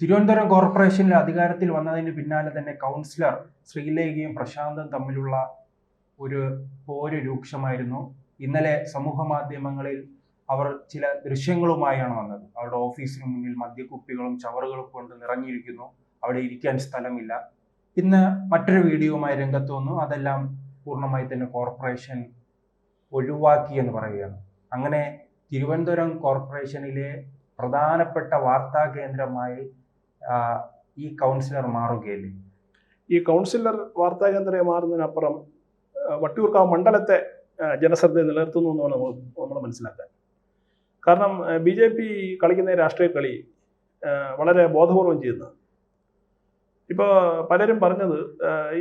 തിരുവനന്തപുരം കോർപ്പറേഷനിൽ അധികാരത്തിൽ വന്നതിന് പിന്നാലെ തന്നെ കൗൺസിലർ ശ്രീലേഖയും പ്രശാന്തും തമ്മിലുള്ള ഒരു പോര് രൂക്ഷമായിരുന്നു. ഇന്നലെ സമൂഹ മാധ്യമങ്ങളിൽ അവർ ചില ദൃശ്യങ്ങളുമായാണ് വന്നത്. അവരുടെ ഓഫീസിന് മുന്നിൽ മദ്യക്കുപ്പികളും ചവറുകളും കൊണ്ട് നിറഞ്ഞിരിക്കുന്നു. അവിടെ ഇരിക്കാൻ സ്ഥലമില്ല. ഇന്ന് മറ്റൊരു വീഡിയോയുമായി രംഗത്ത് വന്നു. അതെല്ലാം പൂർണ്ണമായി തന്നെ കോർപ്പറേഷൻ ഒഴിവാക്കി എന്ന് പറയുകയാണ്. അങ്ങനെ തിരുവനന്തപുരം കോർപ്പറേഷനിലെ പ്രധാനപ്പെട്ട വാർത്താ കേന്ദ്രമായി ഈ കൗൺസിലർ മാറുകയല്ലേ. ഈ കൗൺസിലർ വാർത്താ കേന്ദ്രമായി മാറുന്നതിനപ്പുറം വട്ടിയൂർക്കാവ് മണ്ഡലത്തെ ജനശ്രദ്ധ നിലനിർത്തുന്നു എന്നാണ് നമ്മൾ മനസ്സിലാക്കാൻ. കാരണം BJP കളിക്കുന്ന രാഷ്ട്രീയ കളി വളരെ ബോധപൂർവം ചെയ്യുന്നത്. ഇപ്പോൾ പലരും പറഞ്ഞത്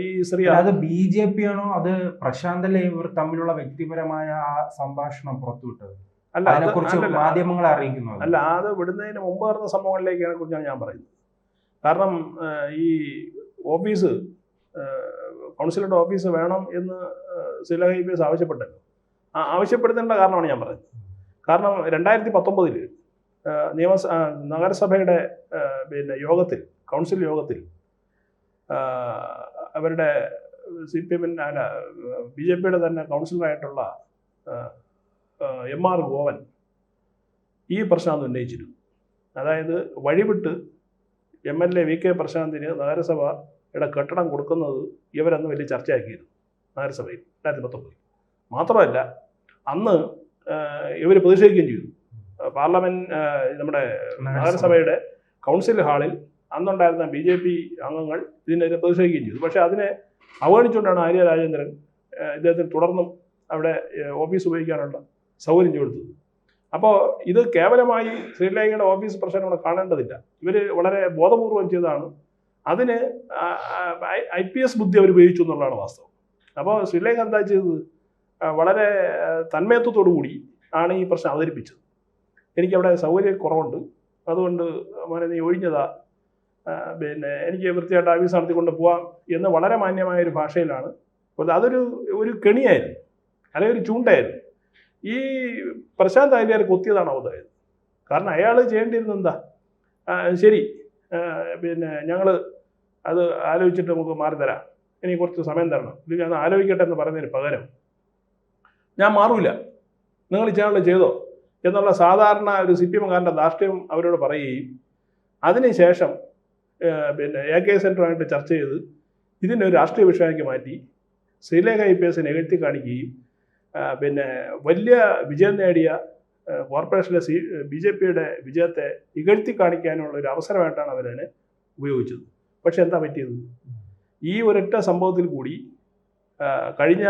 ഈ സ്ത്രീ അത് BJP ആണോ അത് പ്രശാന്തല്ലേ ഇവർ തമ്മിലുള്ള വ്യക്തിപരമായ ആ സംഭാഷണം പുറത്തുവിട്ടത്? അല്ല, അതിനെക്കുറിച്ച് മാധ്യമങ്ങളെ അറിയിക്കുന്നത് അല്ല. അത് വിടുന്നതിന് മുമ്പ് നടന്ന സംഭവങ്ങളിലേക്കാണ് കുറിച്ചാണ് ഞാൻ പറയുന്നത്. കാരണം ഈ ഓഫീസ് കൗൺസിലറുടെ ഓഫീസ് വേണം എന്ന് ശ്രീലേഖ IPS ആവശ്യപ്പെട്ടല്ലോ. ആവശ്യപ്പെടുത്തേണ്ട കാരണമാണ് ഞാൻ പറയുന്നത്. കാരണം 2019 നഗരസഭയുടെ യോഗത്തിൽ, കൗൺസിൽ യോഗത്തിൽ അവരുടെ CPM അല്ല BJPയുടെ തന്നെ കൗൺസിലറായിട്ടുള്ള MR ഗോവൻ ഈ പ്രശാന്ത് ഉന്നയിച്ചിരുന്നു. അതായത് വഴിവിട്ട് MLA VK പ്രശാന്തിന് നഗരസഭയുടെ കെട്ടിടം കൊടുക്കുന്നത് ഇവരന്ന് വലിയ ചർച്ചയാക്കിയിരുന്നു നഗരസഭയിൽ 2019. മാത്രമല്ല അന്ന് ഇവർ പ്രതിഷേധിക്കുകയും ചെയ്തു. പാർലമെന്റ് നമ്മുടെ നഗരസഭയുടെ കൗൺസിൽ ഹാളിൽ അന്നുണ്ടായിരുന്ന BJP അംഗങ്ങൾ ഇതിനെതിരെ പ്രതിഷേധിക്കുകയും ചെയ്തു. പക്ഷേ അതിനെ അവഗണിച്ചുകൊണ്ടാണ് ആര്യ രാജേന്ദ്രൻ ഇദ്ദേഹത്തിന് തുടർന്നും അവിടെ ഓഫീസ് ഉപയോഗിക്കാനുള്ള സൗകര്യം കൊടുത്തത്. അപ്പോൾ ഇത് കേവലമായി ശ്രീലേഖയുടെ ഓഫീസ് പ്രശ്നം നമ്മൾ കാണേണ്ടതില്ല. ഇവർ വളരെ ബോധപൂർവം ചെയ്തതാണ്. അതിന് IPS ബുദ്ധി അവർ ഉപയോഗിച്ചു എന്നുള്ളതാണ് വാസ്തവം. അപ്പോൾ ശ്രീലേഖ എന്താ ചെയ്തത്? വളരെ തന്മയത്വത്തോടു കൂടി ആണ് ഈ പ്രശ്നം അവതരിപ്പിച്ചത്. എനിക്കവിടെ സൗകര്യക്കുറവുണ്ട്, അതുകൊണ്ട് മോനെ നീ ഒഴിഞ്ഞതാ, എനിക്ക് വൃത്തിയായിട്ട് ഓഫീസ് നടത്തിക്കൊണ്ട് പോവാം എന്ന് വളരെ മാന്യമായൊരു ഭാഷയിലാണ്. അതൊരു കെണിയായിരുന്നു, അല്ലെങ്കിൽ ഒരു ചൂണ്ടായിരുന്നു. ഈ പ്രശാന്ത് അയ്യർ കൊത്തിയതാണ് അവതായത്. കാരണം അയാൾ ചെയ്യേണ്ടിയിരുന്നത് എന്താ? ശരി, ഞങ്ങൾ അത് ആലോചിച്ചിട്ട് നമുക്ക് മാറി തരാം, എനിക്ക് കുറച്ച് സമയം തരണം, ഇത് ഞാൻ ആലോചിക്കട്ടെ എന്ന് പറയുന്നതിന് പകരം ഞാൻ മാറൂല, നിങ്ങൾ ചെയ്യാനുള്ള ചെയ്തോ എന്നുള്ള സാധാരണ ഒരു CPM കാരൻ്റെ ധാർഷ്ട്യം അവരോട് പറയുകയും അതിനുശേഷം AK സെൻറ്ററുമായിട്ട് ചർച്ച ചെയ്ത് ഇതിനെ ഒരു രാഷ്ട്രീയ വിഷയമാക്കി മാറ്റി ശ്രീലേഖ IPSനെ എഴുത്തി കാണിക്കുകയും വലിയ വിജയം നേടിയ കോർപ്പറേഷനിലെ BJPയുടെ വിജയത്തെ ഇകഴ്ത്തി കാണിക്കാനുള്ള ഒരു അവസരമായിട്ടാണ് അവരതിനെ ഉപയോഗിച്ചത്. പക്ഷെ എന്താ പറ്റിയത്? ഈ ഒരൊറ്റ സംഭവത്തിൽ കൂടി കഴിഞ്ഞ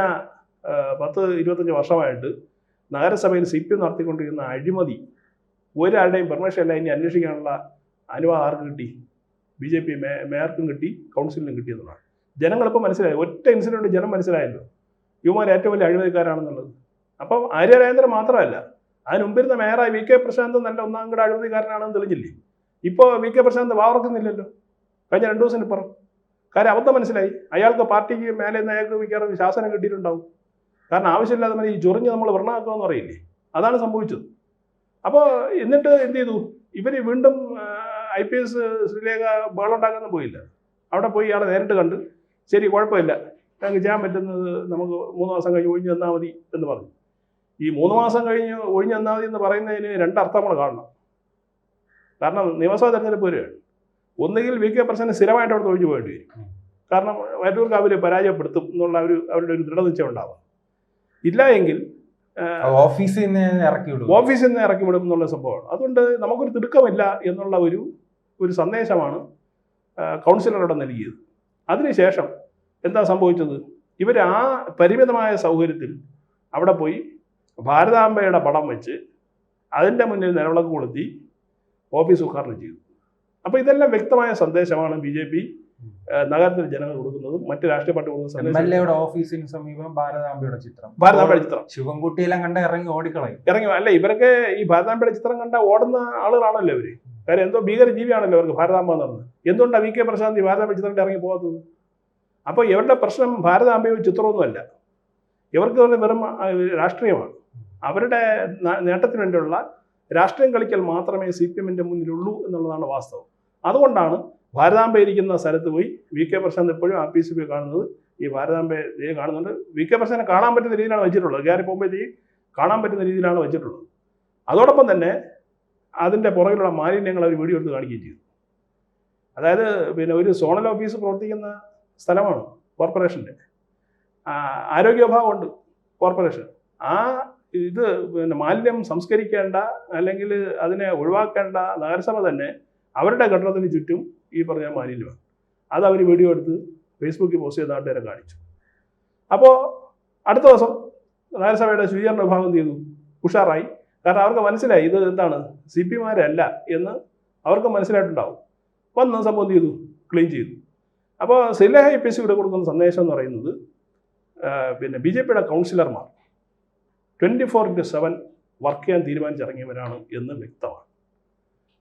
10-25 വർഷമായിട്ട് നഗരസഭയിൽ CPM നടത്തിക്കൊണ്ടിരുന്ന അഴിമതി ഒരാളുടെയും പെർമിഷൻ അല്ല ഇനി അന്വേഷിക്കാനുള്ള അനുവാദം ആർക്ക് കിട്ടി? BJP മേയർക്കും കിട്ടി, കൗൺസിലിനും കിട്ടിയെന്നുള്ളതാണ്. ജനങ്ങളിപ്പോൾ മനസ്സിലായി. ഒറ്റ ഇൻസിഡൻറ്റ് ജനം മനസ്സിലായല്ലോ യുവമാർ ഏറ്റവും വലിയ അഴിമതിക്കാരാണെന്നുള്ളത്. അപ്പം ആര്യ രാജേന്ദ്രൻ മാത്രമല്ല, അതിന് മുമ്പിരുന്ന മേയറായ VK പ്രശാന്ത് നല്ല ഒന്നാം കിട അഴിമതിക്കാരനാണെന്ന് തെളിഞ്ഞില്ലേ? ഇപ്പോൾ VK പ്രശാന്ത് വാർക്കുന്നില്ലല്ലോ കഴിഞ്ഞ 2 ദിവസത്തിന് പുറം. കാര്യം അബദ്ധം മനസ്സിലായി. അയാൾക്ക് പാർട്ടിക്ക് മേലെ നിന്ന് അയാൾക്ക് മിക്കവാറും ശാസനം കിട്ടിയിട്ടുണ്ടാവും. കാരണം ആവശ്യമില്ലാതെ മതി ഈ ചൊറിഞ്ഞ് നമ്മൾ വ്രണമാക്കുകയെന്ന് പറയില്ലേ, അതാണ് സംഭവിച്ചത്. അപ്പോൾ എന്നിട്ട് എന്ത് ചെയ്തു? ഇവർ വീണ്ടും IPS ശ്രീലേഖ ബഹളുണ്ടാക്കാനൊന്നും പോയില്ല. അവിടെ പോയി ഇയാളെ നേരിട്ട് കണ്ട് ശരി കുഴപ്പമില്ല, ഞങ്ങൾക്ക് ചെയ്യാൻ പറ്റുന്നത് നമുക്ക് 3 മാസം കഴിഞ്ഞ് ഒഴിഞ്ഞു തന്നാൽ മതി എന്ന് പറഞ്ഞു. ഈ 3 മാസം കഴിഞ്ഞ് ഒഴിഞ്ഞു തന്നാൽ മതി എന്ന് പറയുന്നതിന് 2 അർത്ഥം നമ്മൾ കാണണം. കാരണം നിയമസഭാ തെരഞ്ഞെടുപ്പ് വരികയാണ്. ഒന്നുകിൽ VK പ്രശാന്ത് സ്ഥിരമായിട്ട് അവിടെ ഒഴിഞ്ഞു പോകേണ്ടി വരും. കാരണം വട്ടിയൂർക്കാവിൽ പരാജയപ്പെടുത്തും എന്നുള്ള അവരുടെ ഒരു ദൃഢനിശ്ചയം ഉണ്ടാവാം. ഇല്ല എങ്കിൽ ഓഫീസിൽ നിന്ന് ഇറക്കി വിടും എന്നുള്ള സംഭവമാണ്. അതുകൊണ്ട് നമുക്കൊരു തിടുക്കമില്ല എന്നുള്ള ഒരു സന്ദേശമാണ് കൗൺസിലറുടെ നൽകിയത്. അതിനുശേഷം എന്താ സംഭവിച്ചത്? ഇവർ ആ പരിമിതമായ സൗകര്യത്തിൽ അവിടെ പോയി ഭാരതാംബയുടെ പടം വെച്ച് അതിൻ്റെ മുന്നിൽ നിലവിളക്ക് കൊളുത്തി ഓഫീസ് ഉദ്ഘാടനം ചെയ്തു. അപ്പോൾ ഇതെല്ലാം വ്യക്തമായ സന്ദേശമാണ് BJP നഗരത്തിൽ ജനങ്ങൾ കൊടുക്കുന്നതും മറ്റ് രാഷ്ട്രീയ പാർട്ടി കൊടുക്കുന്ന MLAയുടെ ഓഫീസിന് സമീപം ഭാരതാംബയുടെ ചിത്രം ശിവൻകുട്ടിയെല്ലാം കണ്ട ഇറങ്ങി ഓടിക്കളയും. അല്ല, ഇവരൊക്കെ ഈ ഭാരതാംബയുടെ ചിത്രം കണ്ട ഓടുന്ന ആളുകളാണല്ലോ ഇവര്. കാര്യം എന്തോ ഭീകര ജീവിയാണല്ലോ അവർക്ക് ഭാരതാംബ എന്ന് പറഞ്ഞത്. എന്തുകൊണ്ടാണ് VK പ്രശാന്ത് ഭാരതാംബ ചിത്രം ഇറങ്ങി പോകാത്തത്? അപ്പോൾ ഇവരുടെ പ്രശ്നം ഭാരതാംബയോ ചിത്രമൊന്നുമല്ല, ഇവർക്ക് വെറും രാഷ്ട്രീയമാണ്. അവരുടെ നേട്ടത്തിന് വേണ്ടിയുള്ള രാഷ്ട്രീയം കളിക്കൽ മാത്രമേ CPMന്റെ മുന്നിലുള്ളൂ എന്നുള്ളതാണ് വാസ്തവം. അതുകൊണ്ടാണ് ഭാരതാംബ ഇരിക്കുന്ന സ്ഥലത്ത് പോയി വി കെ പ്രശാന്ത് എപ്പോഴും ആപ്പീസിൽ പോയി കാണുന്നത്. ഈ ഭാരതാംബയെ കാണുന്നുണ്ട്. വി കെ പ്രശാന്തിനെ കാണാൻ പറ്റുന്ന രീതിയിലാണ് വെച്ചിട്ടുള്ളത്. കയറി പോകുമ്പോഴത്തേക്ക് കാണാൻ പറ്റുന്ന രീതിയിലാണ് വെച്ചിട്ടുള്ളത്. അതോടൊപ്പം തന്നെ അതിൻ്റെ പുറകിലുള്ള മാലിന്യങ്ങൾ അവർ വീഡിയോ എടുത്ത് കാണിക്കുകയും ചെയ്തു. അതായത് പിന്നെ ഒരു സോണൽ ഓഫീസ് പ്രവർത്തിക്കുന്ന സ്ഥലമാണ് കോർപ്പറേഷൻ്റെ. ആരോഗ്യ വിഭാഗമുണ്ട് കോർപ്പറേഷൻ. ഇത് പിന്നെ മാലിന്യം സംസ്കരിക്കേണ്ട അല്ലെങ്കിൽ അതിനെ ഒഴിവാക്കേണ്ട നഗരസഭ തന്നെ അവരുടെ കെട്ടിടത്തിന് ചുറ്റും ഈ പറഞ്ഞ മാലിന്യമാണ്. അത് അവർ വീഡിയോ എടുത്ത് ഫേസ്ബുക്കിൽ പോസ്റ്റ് ചെയ്ത് നാട്ടുകാരെ കാണിച്ചു. അപ്പോൾ അടുത്ത ദിവസം നഗരസഭയുടെ ശുചീകരണ വിഭാഗം എന്ത് ചെയ്തു? ഉഷാറായി. കാരണം അവർക്ക് മനസ്സിലായി ഇത് എന്താണ് CP മാരല്ല എന്ന് അവർക്ക് മനസ്സിലായിട്ടുണ്ടാവും. വന്ന് സംഭവം എന്ത് ചെയ്തു? ക്ലീൻ ചെയ്തു. അപ്പോൾ സിലേഹ IPS ഇവിടെ കൊടുക്കുന്ന സന്ദേശം എന്ന് പറയുന്നത് പിന്നെ BJPയുടെ കൗൺസിലർമാർ 24/7 വർക്ക് ചെയ്യാൻ തീരുമാനിച്ചിറങ്ങിയവരാണ് എന്ന് വ്യക്തമാണ്.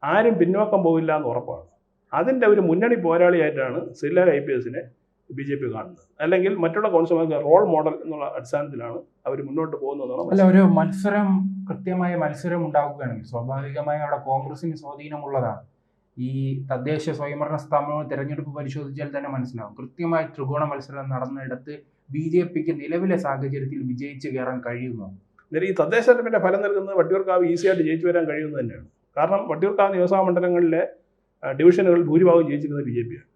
ആരും പിന്നോക്കം പോവില്ല എന്ന് ഉറപ്പാണ്. അതിൻ്റെ ഒരു മുന്നണി പോരാളിയായിട്ടാണ് സിലേഹ IPSനെ BJP കാണുന്നത്. അല്ലെങ്കിൽ മറ്റുള്ള കൗൺസിലർമാർക്ക് റോൾ മോഡൽ എന്നുള്ള അടിസ്ഥാനത്തിലാണ് അവർ മുന്നോട്ട് പോകുന്നതെന്നാണ്. അല്ല, ഒരു മത്സരം, കൃത്യമായ മത്സരം ഉണ്ടാവുകയാണെങ്കിൽ സ്വാഭാവികമായി അവിടെ കോൺഗ്രസിന് സ്വാധീനമുള്ളതാണ്. ഈ തദ്ദേശ സ്വയംഭരണ സ്ഥാപനങ്ങൾ തിരഞ്ഞെടുപ്പ് പരിശോധിച്ചാൽ തന്നെ മനസ്സിലാവും. കൃത്യമായ ത്രികോണ മത്സരം നടന്നിടത്ത് BJPക്ക് നിലവിലെ സാഹചര്യത്തിൽ വിജയിച്ച് കയറാൻ കഴിയുമോ? ഈ തദ്ദേശ തെരഞ്ഞെടുപ്പിന്റെ ഫലം നൽകുന്നത് വട്ടിയൂർക്കാവ് ഈസിയായിട്ട് ജയിച്ചു വരാൻ കഴിയുന്നത് തന്നെയാണ്. കാരണം വട്ടിയൂർക്കാവ് നിയമസഭാ മണ്ഡലങ്ങളിലെ ഡിവിഷനുകൾ ഭൂരിഭാഗം ജയിച്ചിരുന്നത് BJPയാണ്.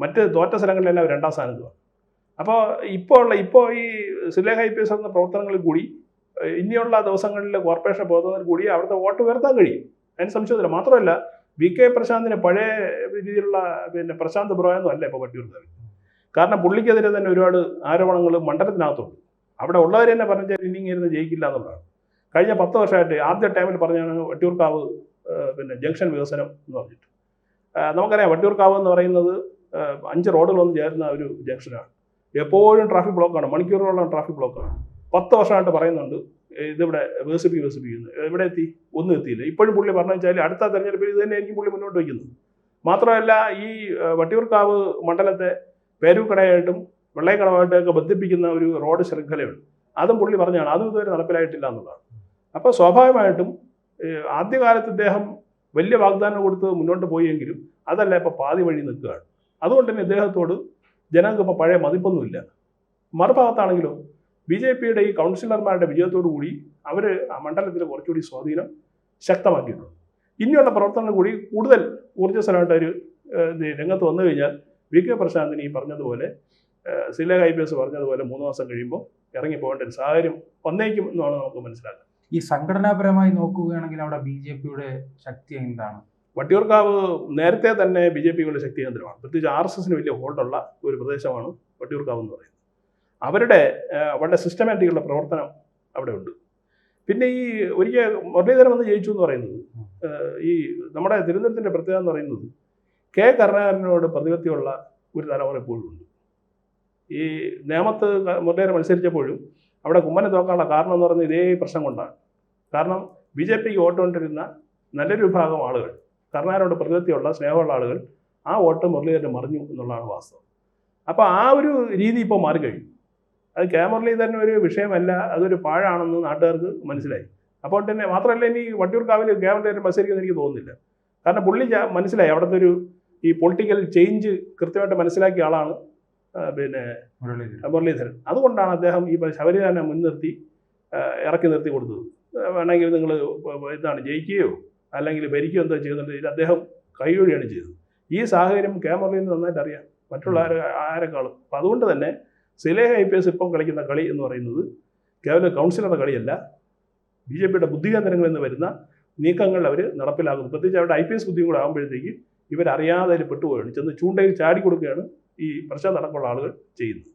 മറ്റ് തോറ്റ സ്ഥലങ്ങളിലെല്ലാം രണ്ടാം സ്ഥാനത്തുമാണ്. അപ്പോൾ ഇപ്പോൾ ഈ സിലേഹ IPS എന്ന പ്രവർത്തനങ്ങളിൽ കൂടി ഇനിയുള്ള ദിവസങ്ങളിൽ കോർപ്പറേഷൻ പ്രവർത്തനത്തിൽ കൂടി അവിടുത്തെ വോട്ട് ഉയർത്താൻ കഴിയും. അതിന് സംശയമില്ല. മാത്രമല്ല വി കെ പ്രശാന്തിന് പഴയ രീതിയിലുള്ള പിന്നെ പ്രശാന്ത് ബ്രോയൊന്നും അല്ല ഇപ്പോൾ വട്ടിയൂർക്കാവ്. കാരണം പുള്ളിക്കെതിരെ തന്നെ ഒരുപാട് ആരോപണങ്ങൾ മണ്ഡലത്തിനകത്തുണ്ട്. അവിടെ ഉള്ളവർ തന്നെ പറഞ്ഞാൽ ഇന്നിങ്ങനെ ഇരുന്ന് ജയിക്കില്ല എന്നുള്ളതാണ്. കഴിഞ്ഞ 10 വർഷമായിട്ട് ആദ്യ ടൈമിൽ പറഞ്ഞാണ് വട്ടിയൂർക്കാവ് പിന്നെ ജംഗ്ഷൻ വികസനം എന്ന് പറഞ്ഞിട്ട്. നമുക്കറിയാം വട്ടിയൂർക്കാവ് എന്ന് പറയുന്നത് 5 റോഡുകളൊന്നും ചേരുന്ന ഒരു ജംഗ്ഷനാണ്. എപ്പോഴും ട്രാഫിക് ബ്ലോക്കാണ്, മണിക്കൂറുകളോളം ട്രാഫിക് ബ്ലോക്കാണ്. 10 വർഷമായിട്ട് പറയുന്നുണ്ട് ഇതിവിടെ വികസിപ്പിക്കുന്നു. എവിടെ എത്തി? ഒന്നും എത്തിയില്ല. ഇപ്പോഴും പുള്ളി പറഞ്ഞു വെച്ചാൽ അടുത്ത തെരഞ്ഞെടുപ്പിൽ ഇത് തന്നെയായിരിക്കും പുള്ളി മുന്നോട്ട് വയ്ക്കുന്നത്. മാത്രമല്ല ഈ വട്ടിയൂർക്കാവ് മണ്ഡലത്തെ പേരൂക്കടയായിട്ടും വെള്ളയക്കടവായിട്ടൊക്കെ ബന്ധിപ്പിക്കുന്ന ഒരു റോഡ് ശൃംഖലയുണ്ട്. അതും പുള്ളി പറഞ്ഞാണ്, അതും ഇതുവരെ നടപ്പിലായിട്ടില്ല എന്നുള്ളതാണ്. അപ്പോൾ സ്വാഭാവികമായിട്ടും ആദ്യകാലത്ത് ഇദ്ദേഹം വലിയ വാഗ്ദാനം കൊടുത്ത് മുന്നോട്ട് പോയെങ്കിലും അതല്ല ഇപ്പോൾ പാതി വഴി നിൽക്കുകയാണ്. അതുകൊണ്ട് തന്നെ ഇദ്ദേഹത്തോട് ജനങ്ങൾക്ക് ഇപ്പോൾ പഴയ മതിപ്പൊന്നുമില്ല. മറുഭാഗത്താണെങ്കിലും BJPയുടെ ഈ കൗൺസിലർമാരുടെ വിജയത്തോടു കൂടി അവർ ആ മണ്ഡലത്തിൽ കുറച്ചുകൂടി സ്വാധീനം ശക്തമാക്കിയിട്ടുണ്ട്. ഇനിയുള്ള പ്രവർത്തനം കൂടി കൂടുതൽ ഊർജ്ജസ്വലമായിട്ട് ഒരു രംഗത്ത് വന്നു കഴിഞ്ഞാൽ വി കെ പ്രശാന്തിന് ഈ പറഞ്ഞതുപോലെ സിലേഹ IPS പറഞ്ഞതുപോലെ 3 മാസം കഴിയുമ്പോൾ ഇറങ്ങിപ്പോകേണ്ട ഒരു സാഹചര്യം വന്നേക്കും എന്നാണ് നമുക്ക് മനസ്സിലാക്കുന്നത്. ഈ സംഘടനാപരമായി നോക്കുകയാണെങ്കിൽ അവിടെ BJPയുടെ ശക്തി എന്താണ്? വട്ടിയൂർക്കാവ് നേരത്തെ തന്നെ BJPയുടെ ശക്തി കേന്ദ്രമാണ്. പ്രത്യേകിച്ച് RSSന് വലിയ ഹോൾഡുള്ള ഒരു പ്രദേശമാണ് വട്ടിയൂർക്കാവ് എന്ന് പറയുന്നത്. അവരുടെ വളരെ സിസ്റ്റമാറ്റിക്കുള്ള പ്രവർത്തനം അവിടെ ഉണ്ട്. പിന്നെ ഈ ഒരിക്കൽ മുരളീധരൻ വന്ന് ജയിച്ചു എന്ന് പറയുന്നത് ഈ നമ്മുടെ തിരുവനന്തപുരത്തിൻ്റെ പ്രത്യേകത എന്ന് പറയുന്നത് കെ കരുണാകരനോട് പ്രതിപത്തിയുള്ള ഒരു തലമുറ ഇപ്പോഴും ഉണ്ട്. ഈ നേമത്ത് മുരളീധരൻ മത്സരിച്ചപ്പോഴും അവിടെ കുമ്മനെ തോക്കാനുള്ള കാരണം എന്ന് പറയുന്നത് ഇതേ പ്രശ്നം കൊണ്ടാണ്. കാരണം BJPക്ക് വോട്ട് കൊണ്ടിരുന്ന നല്ലൊരു വിഭാഗം ആളുകൾ, കരുണാകരനോട് പ്രതിപത്തിയുള്ള സ്നേഹമുള്ള ആളുകൾ, ആ വോട്ട് മുരളീധരൻ മറിഞ്ഞു എന്നുള്ളതാണ് വാസ്തവം. അപ്പോൾ ആ ഒരു രീതി ഇപ്പോൾ മാറിക്കഴിഞ്ഞു. അത് കെ മുരളീധരൻ ഒരു വിഷയമല്ല, അതൊരു പാഴാണെന്ന് നാട്ടുകാർക്ക് മനസ്സിലായി. അപ്പോൾ തന്നെ മാത്രമല്ല ഇനി വട്ടിയൂർക്കാവിൽ കെ മുരളീധരൻ മത്സരിക്കുമെന്ന് എനിക്ക് തോന്നുന്നില്ല. കാരണം പുള്ളി മനസ്സിലായി അവിടുത്തെ ഒരു ഈ പൊളിറ്റിക്കൽ ചേഞ്ച് കൃത്യമായിട്ട് മനസ്സിലാക്കിയ ആളാണ് പിന്നെ മുരളീധരൻ. അതുകൊണ്ടാണ് അദ്ദേഹം ഈ ശബരിനാഥനെ മുൻനിർത്തി ഇറക്കി നിർത്തി കൊടുത്തത്. വേണമെങ്കിൽ നിങ്ങൾ എന്താണ് ജയിക്കുകയോ അല്ലെങ്കിൽ ഭരിക്കുകയോ എന്തോ ചെയ്യുന്നുണ്ട്, അദ്ദേഹം കൈയൊഴിയാണ് ചെയ്തത്. ഈ സാഹചര്യം കെ മുരളീധരൻ നന്നായിട്ട് അറിയാം, മറ്റുള്ള ആരെക്കാളും. അപ്പം അതുകൊണ്ട് തന്നെ സിലേഹ IPS ഇപ്പം കളിക്കുന്ന കളി എന്ന് പറയുന്നത് കേവലം കൗൺസിലറുടെ കളിയല്ല, BJPയുടെ ബുദ്ധികേന്ദ്രങ്ങളിൽ നിന്ന് വരുന്ന നീക്കങ്ങൾ അവർ നടപ്പിലാക്കുന്നു. പ്രത്യേകിച്ച് അവരുടെ IPS ബുദ്ധിയും കൂടെ ആകുമ്പോഴത്തേക്ക് ഇവരറിയാതെ അതിൽ പെട്ടുപോയാണ്, ചെന്ന് ചൂണ്ടയിൽ ചാടി കൊടുക്കുകയാണ് ഈ പ്രശ്നം നടക്കുള്ള ആളുകൾ ചെയ്യുന്നത്.